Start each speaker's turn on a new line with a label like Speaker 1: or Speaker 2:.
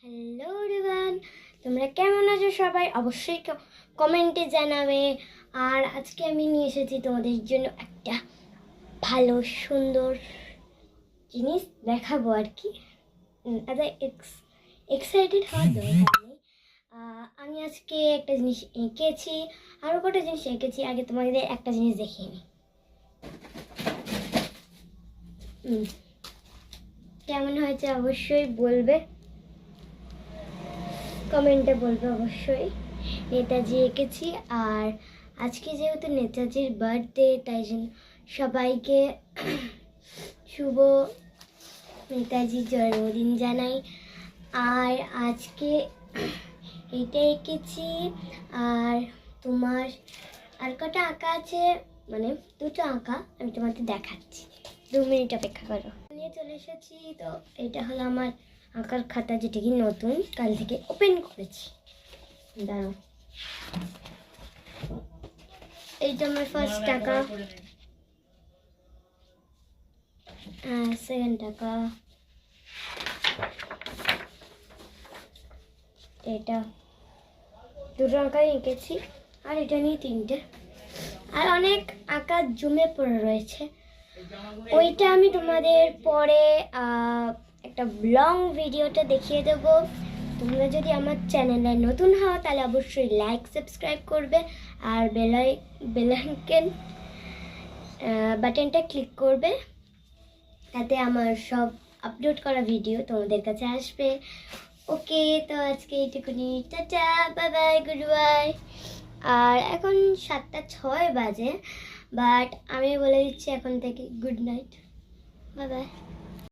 Speaker 1: Hello everyone, তোমরা কেমন আছো? সবাই অবশ্যই কমেন্টে জানাবে। আর আজকে আমি নিয়ে এসেছি তোমাদের জন্য একটা ভালো সুন্দর জিনিস দেখাবো আর কি। এক্সাইটেড হওয়ার দরকার নেই। আমি আজকে একটা জিনিস এঁকেছি, আরও কটা জিনিস এঁকেছি। আগে তোমাদের একটা জিনিস দেখিয়ে নিই। কেমন হয়েছে অবশ্যই বলবে, কমেন্টে বলবে অবশ্যই। নেতাজি এঁকেছি। আর আজকে যেহেতু নেতাজির বার্থডে, তাই জন্য সবাইকে শুভ নেতাজির জন্মদিন জানাই। আর আজকে এইটা এঁকেছি। আর তোমার আর কটা আঁকা আছে, মানে দুটো আঁকা, আমি তোমাকে দেখাচ্ছি। 2 মিনিট অপেক্ষা করো। নিয়ে চলে এসেছি। তো এটা হলো আমার আঁকার খাতা, যেটা কি নতুন কাল থেকে ওপেন করেছি। দাঁড়াও, এইটা আমার ফার্স্ট টাকা, সেকেন্ড টাকা, এটা দুটো আঁকাই এঁকেছি। আর এটা নিয়ে 3টে। আর অনেক আঁকা জমে পড়ে রয়েছে, ওইটা আমি তোমাদের পরে একটা লং ভিডিওটা দেখিয়ে দেবো। তোমরা যদি আমার চ্যানেলে নতুন হও তাহলে অবশ্যই লাইক সাবস্ক্রাইব করবে, আর বেলাইকন বাটনটা ক্লিক করবে, তাতে আমার সব আপলোড করা ভিডিও তোমাদের কাছে আসবে। ওকে, তো আজকে এইটুকুনি, tata, bye bye, goodbye. আর এখন 7:06 বাজে, বাট আমি বলে দিচ্ছি এখন থেকে গুড নাইট, বাই বাই।